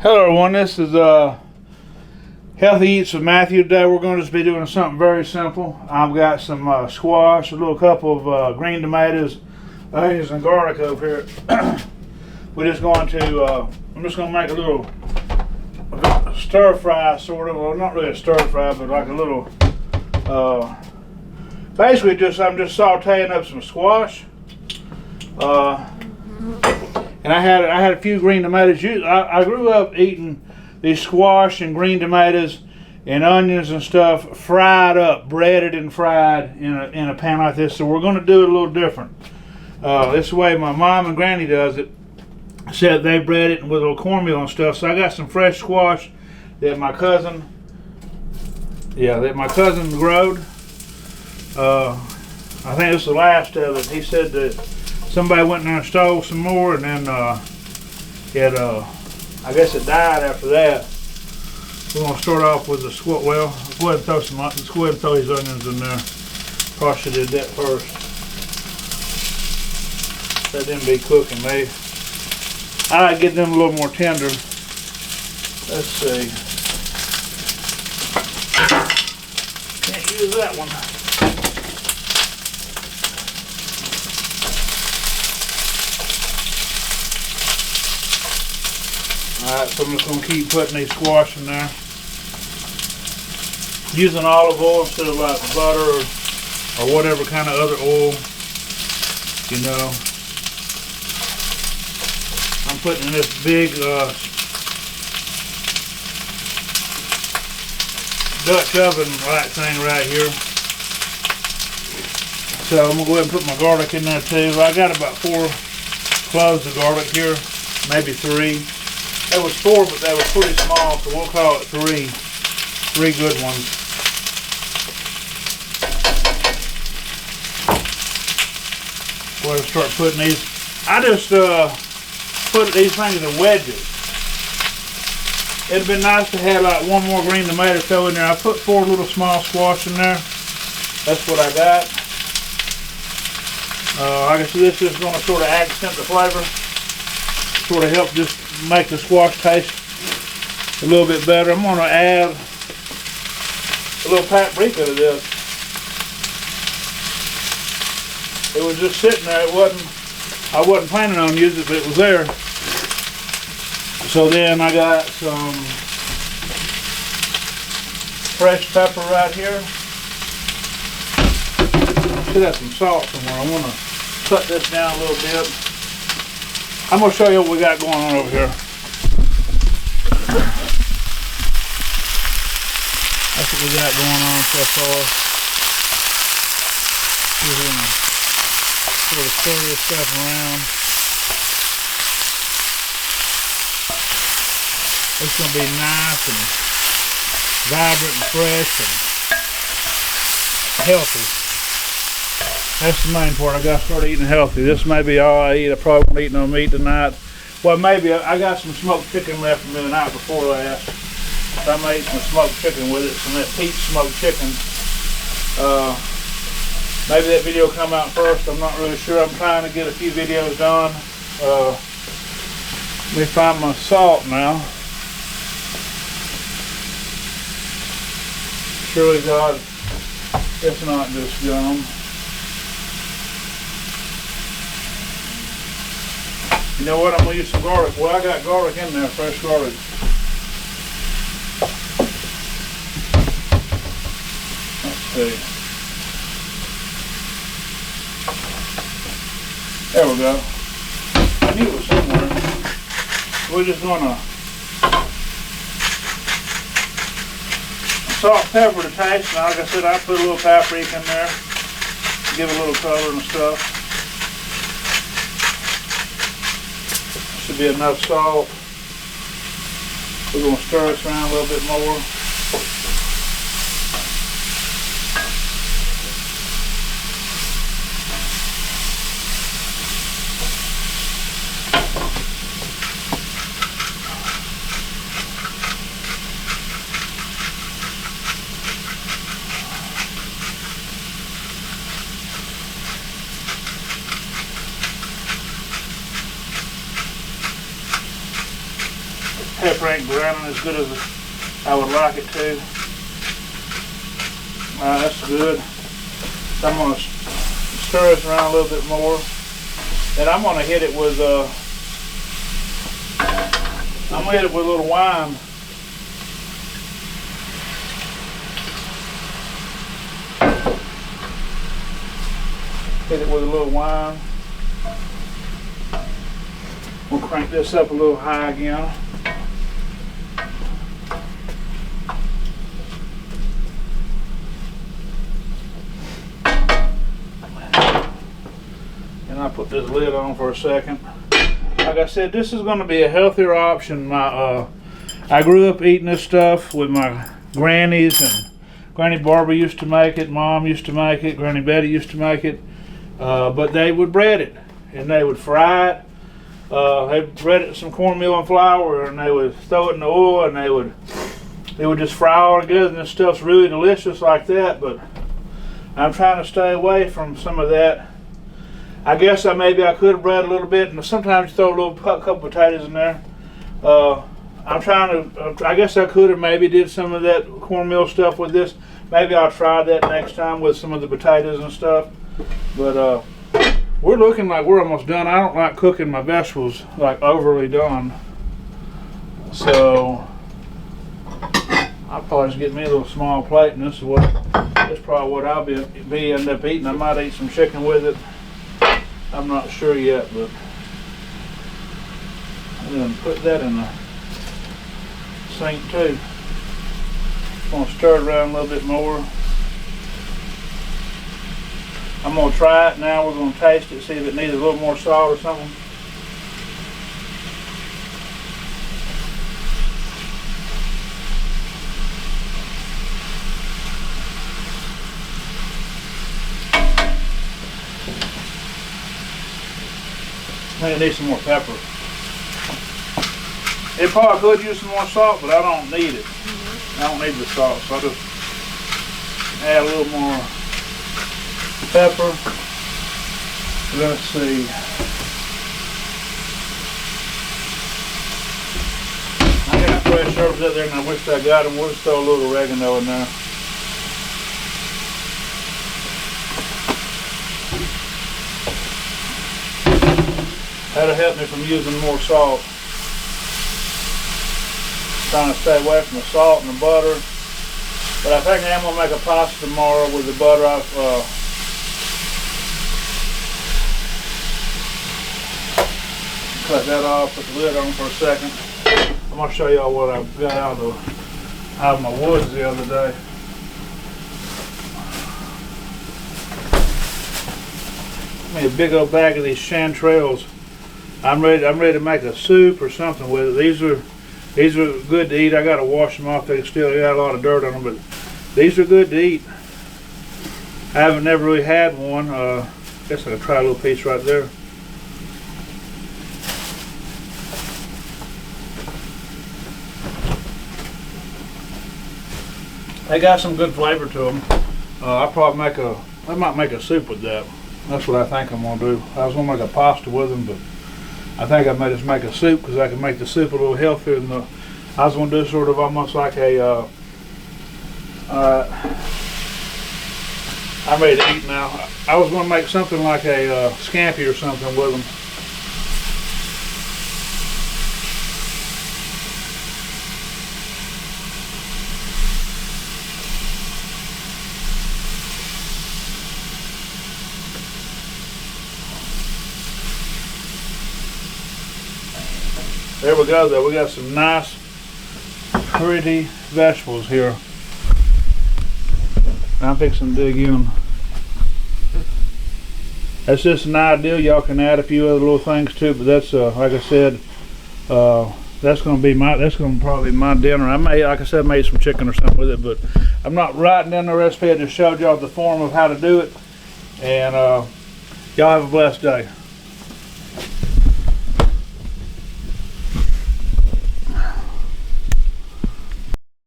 Hello everyone, this is Healthy Eats with Matthew. Today we're going to just be doing something very simple. I've got some squash, a little couple of green tomatoes, onions and garlic over here. We're just going to, I'm just going to make a little stir fry sort of, well not really a stir fry, but like a little, basically I'm just sauteing up some squash. And I had a few green tomatoes. I grew up eating these squash and green tomatoes and onions and stuff fried up, breaded and fried in a pan like this. So we're going to do it a little different. This is the way my mom and granny does it. Said they bread it with a little cornmeal and stuff. So I got some fresh squash that my cousin growed. I think this is the last of it. He said that somebody went in there and stole some more, and then I guess it died after that. We're gonna start off with the squash. Well, let's go ahead and throw let's go ahead and throw these onions in there. Probably should have did that first. Let them be cooking. I like get them a little more tender. Let's see. Can't use that one. Alright, so I'm just going to keep putting these squash in there. Using olive oil instead of like butter or whatever kind of other oil, you know. I'm putting in this big Dutch oven light thing right here. So I'm going to go ahead and put my garlic in there too. I got about 4 cloves of garlic here, maybe 3. There was 4, but they were pretty small, so we'll call it 3. 3 good ones. Go ahead and start putting these. I just put these things in wedges. It'd been nice to have like 1 more green tomato throw in there. I put 4 little small squash in there. That's what I got. Like I said, this is going to sort of accent the flavor. Sort of help just make the squash taste a little bit better. I'm going to add a little paprika to this. It was just sitting there. I wasn't planning on using it, but it was there. So then I got some fresh pepper right here. Should have some salt somewhere. I want to cut this down a little bit. I'm going to show you what we got going on over here. That's what we got going on so far. We're going to sort of stir this stuff around. It's going to be nice and vibrant and fresh and healthy. That's the main part. I got to start eating healthy. This may be all I eat. I probably won't eat no meat tonight. Well, maybe I got some smoked chicken left from the night before last. So I may eat some smoked chicken with it. Some of that peach smoked chicken. Maybe that video will come out first. I'm not really sure. I'm trying to get a few videos done. Let me find my salt now. Surely God, it's not just gum. You know what? I'm going to use some garlic. Well, I got garlic in there, fresh garlic. Let's see. There we go. I knew it was somewhere. We're just going to salt, pepper to taste. Now, like I said, I put a little paprika in there. Give it a little color and stuff. Should be enough salt. We're going to stir this around a little bit more. pepper ain't browning as good as I would like it to. That's good. So I'm going to stir this around a little bit more. Then I'm going to hit it with a little wine. Hit it with a little wine. We'll crank this up a little high again. And I'll put this lid on for a second. Like I said, this is going to be a healthier option. I grew up eating this stuff with my grannies, and Granny Barbara used to make it, Mom used to make it, Granny Betty used to make it. But they would bread it, and they would fry it. They bread it with some cornmeal and flour, and they would throw it in the oil, and they would just fry all together, and this stuff's really delicious like that. But I'm trying to stay away from some of that. I guess maybe I could have bread a little bit, and sometimes you throw a little couple potatoes in there. I'm trying to. I guess I could have maybe did some of that cornmeal stuff with this. Maybe I'll try that next time with some of the potatoes and stuff. But we're looking like we're almost done. I don't like cooking my vegetables like overly done, so I'll probably just get me a little small plate, and this is probably what I'll be end up eating. I might eat some chicken with it. I'm not sure yet, but I'm gonna put that in the sink too. I'm gonna stir it around a little bit more. I'm going to try it now. We're going to taste it, see if it needs a little more salt or something. I think it needs some more pepper. It probably could use some more salt, but I don't need it. I don't need the salt, so I'll just add a little more pepper. Let's see. I got fresh herbs up there, and I wish I got them. We'll just throw a little oregano in there. That'll help me from using more salt. Trying to stay away from the salt and the butter. But I think I am going to make a pasta tomorrow with the butter. Cut that off, put the lid on for a second. I'm going to show y'all what I got out of my woods the other day. Made a big old bag of these chanterelles. I'm ready to make a soup or something with it. These are good to eat. I got to wash them off. They still got a lot of dirt on them, but these are good to eat. I haven't never really had one. Guess I could try a little piece right there. They got some good flavor to them. I might make a soup with that. That's what I think I'm gonna do. I was gonna make a pasta with them, but I think I might just make a soup because I can make the soup a little healthier than I was gonna do sort of almost like a. I'm ready to eat now. I was gonna make something like a scampi or something with them. There we go though, we got some nice, pretty vegetables here. I'm fixing to dig in. That's just an idea. Y'all can add a few other little things too, but that's like I said, that's gonna probably be my dinner. I may, like I said, made some chicken or something with it, but I'm not writing down the recipe. I just showed y'all the form of how to do it. And y'all have a blessed day.